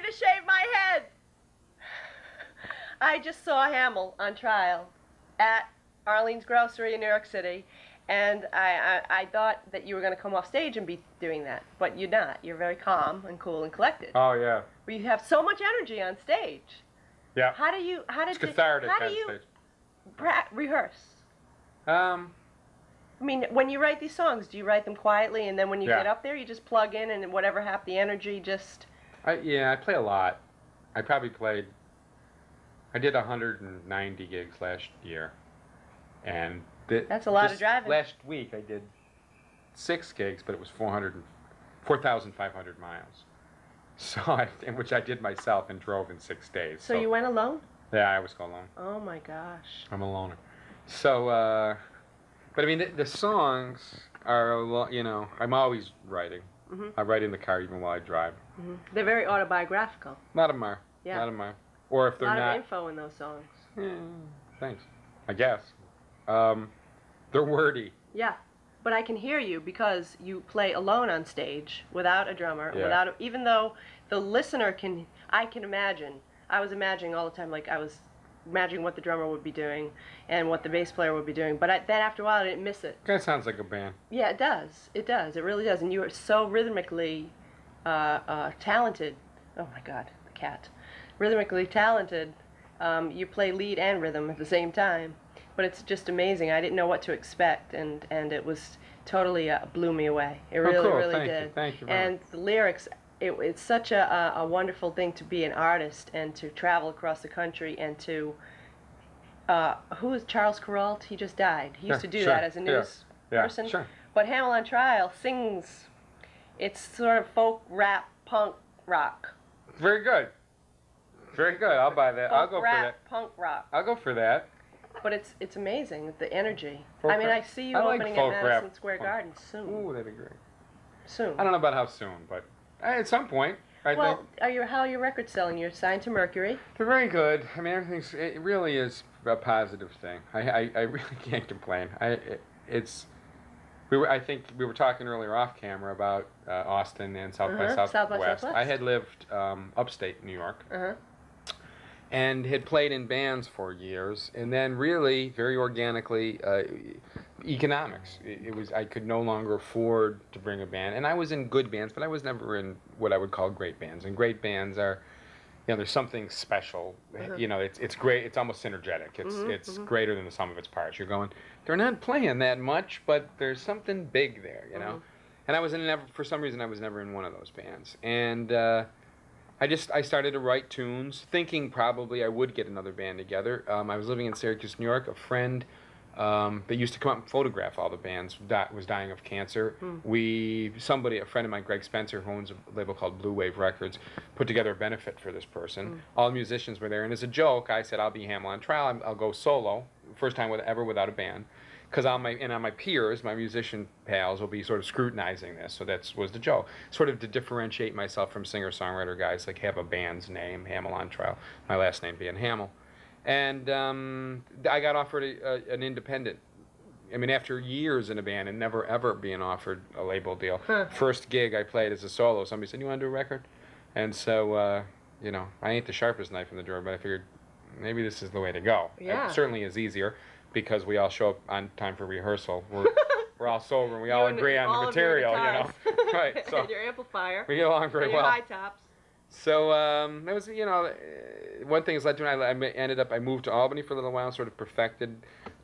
to shave my head. I just saw Hamell on trial at Arlene's Grocery in New York City, and I thought that you were going to come off stage and be doing that, but you're not. You're very calm and cool and collected. Oh yeah. But you have so much energy on stage. Yeah. How do you rehearse? I mean, when you write these songs, do you write them quietly, and then when you get up there, you just plug in, and whatever happened, the energy just... Yeah, I play a lot. I probably played... I did 190 gigs last year. And... That's a lot of driving. Last week, I did 6 gigs, but it was 4,500 miles. So, which I did myself and drove in 6 days. So you went alone? Yeah, I always go alone. Oh, my gosh. I'm a loner. So, but I mean, the songs are a lot, you know, I'm always writing. I write in the car even while I drive. They're very autobiographical. A lot of them are. Yeah. A lot of them are. Or if they're not. A lot of info in those songs. Yeah, thanks. I guess. They're wordy. Yeah. But I can hear you because you play alone on stage without a drummer, even though the listener can, I can imagine. I was imagining all the time, like I was imagining what the drummer would be doing and what the bass player would be doing. But then after a while, I didn't miss it. Kind of sounds like a band. Yeah, it does. It does. It really does. And you are so rhythmically talented. Oh my God, the cat. Rhythmically talented. You play lead and rhythm at the same time. But it's just amazing. I didn't know what to expect, and it was totally blew me away. It really, really did. Thank you. And the lyrics, it's such a wonderful thing to be an artist and to travel across the country and to. Who is Charles Kuralt? He just died. He used to do that as a news person. Sure. But Hamell on Trial sings. It's sort of folk, rap, punk, rock. Very good. Very good. I'll buy that. I'll go for that. Rap, punk, rock. I'll go for that. But it's amazing, the energy. Folk I mean, rap. I see you like opening folk at rap. Madison Square Garden soon. Ooh, that'd be great. Soon. I don't know about how soon, but at some point, I think. How are your records selling? You're signed to Mercury. They're very good. I mean, it really is a positive thing. I really can't complain. I think we were talking earlier off camera about Austin and South by Southwest. I had lived upstate New York. And had played in bands for years, and then really, very organically, economics. I could no longer afford to bring a band, and I was in good bands, but I was never in what I would call great bands. And great bands are, you know, there's something special. You know, it's great. It's almost synergetic. It's greater than the sum of its parts. You're going, they're not playing that much, but there's something big there, you know. And I was for some reason, I was never in one of those bands, and. I started to write tunes, thinking probably I would get another band together. I was living in Syracuse, New York. A friend that used to come out and photograph all the bands was dying of cancer. A friend of mine, Greg Spencer, who owns a label called Videowave Records, put together a benefit for this person. All the musicians were there, and as a joke, I said, I'll be Hamell on Trial. I'll go solo, first time ever without a band. Because on my peers, my musician pals, will be sort of scrutinizing this. So that was the joke. Sort of to differentiate myself from singer-songwriter guys, like have a band's name, Hamell on Trial, my last name being Hamell. And I got offered an independent. I mean, after years in a band and never, ever being offered a label deal. First gig I played as a solo, somebody said, you want to do a record? And so, you know, I ain't the sharpest knife in the drawer, but I figured maybe this is the way to go. Yeah. It certainly is easier. Because we all show up on time for rehearsal. We're all sober and we all agree on the material, you know. Right. So and your amplifier. We get along very and well. Your high tops. So that was, you know, one thing has led to another. I moved to Albany for a little while, sort of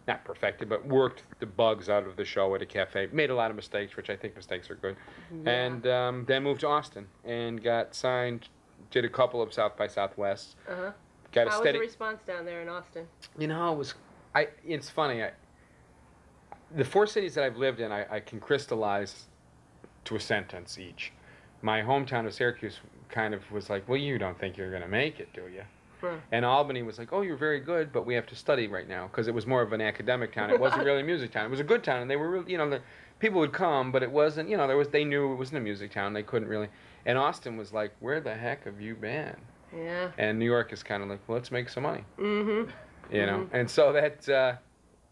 not perfected, but worked the bugs out of the show at a cafe. Made a lot of mistakes, which I think mistakes are good. Yeah. And then moved to Austin and got signed. Did a couple of South by Southwest. Got How was the response down there in Austin? You know, it was. It's funny. The 4 cities that I've lived in, I can crystallize to a sentence each. My hometown of Syracuse kind of was like, well, you don't think you're going to make it, do you? And Albany was like, oh, you're very good, but we have to study right now, because it was more of an academic town. It wasn't really a music town. It was a good town, and they were really, you know, the people would come, but it wasn't, you know, they knew it wasn't a music town. They couldn't really. And Austin was like, where the heck have you been? Yeah. And New York is kind of like, well, let's make some money. You know, and so that...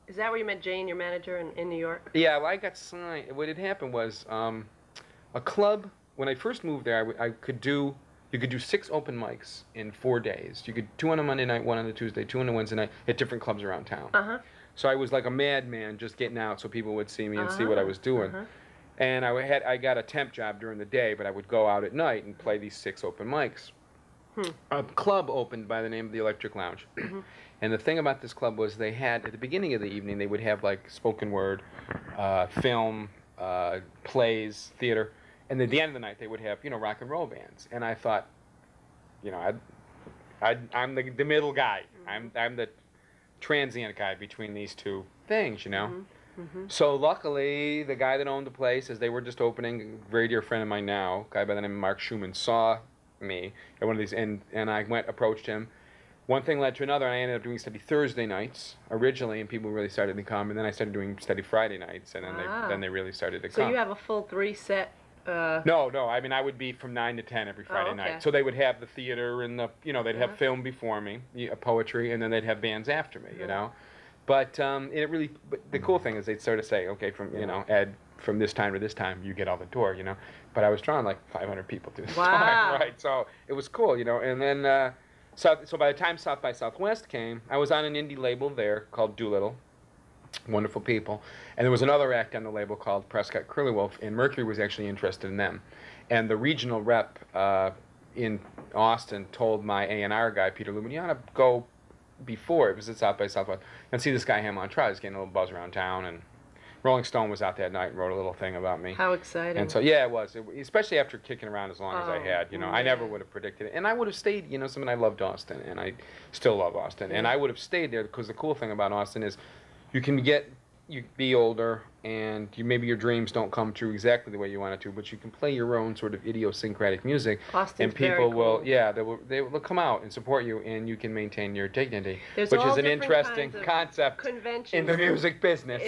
Is that where you met Jane, your manager, in New York? Yeah, well, I got signed. What had happened was a club, when I first moved there, I could do You could do 6 open mics in 4 days. You could 2 on a Monday night, 1 on a Tuesday, 2 on a Wednesday night at different clubs around town. So I was like a madman just getting out so people would see me and see what I was doing. And I got a temp job during the day, but I would go out at night and play these 6 open mics. A club opened by the name of the Electric Lounge. And the thing about this club was they had, at the beginning of the evening, they would have like spoken word, film, plays, theater. And at the end of the night, they would have, you know, rock and roll bands. And I thought, you know, I'm the middle guy. I'm the transient guy between these two things, you know. So luckily, the guy that owned the place, as they were just opening, a very dear friend of mine now, a guy by the name of Mark Schumann, saw me at one of these, and I approached him. One thing led to another, and I ended up doing steady Thursday nights originally, and people really started to come. And then I started doing steady Friday nights, and then they really started to come. So you have a full 3 set. No. I mean, I would be from 9 to 10 every Friday night. So they would have the theater and the, you know, they'd have film before me, poetry, and then they'd have bands after me, you know. But but the cool thing is they'd sort of say, okay, from, you know, Ed, from this time to this time, you get all the tour, you know. But I was drawing like 500 people to this time, right? So it was cool, you know. And then, so by the time South by Southwest came, I was on an indie label there called Doolittle. Wonderful people. And there was another act on the label called Prescott Curlywolf, and Mercury was actually interested in them. And the regional rep in Austin told my A&R guy, Peter Lubin, you ought to go before, it was at South by Southwest, and see this guy Hamell on trial. He's getting a little buzz around town, and Rolling Stone was out that night and wrote a little thing about me. How exciting. And so, yeah, it was. Especially after kicking around as long as I had, you know. I never would have predicted it. And I would have stayed, you know, I loved Austin, and I still love Austin. And I would have stayed there because the cool thing about Austin is you can be older, and maybe your dreams don't come true exactly the way you want it to, but you can play your own sort of idiosyncratic music. Austin's and people very cool. they will come out and support you, and you can maintain your dignity, There's which all is an interesting concept conventions in the music business.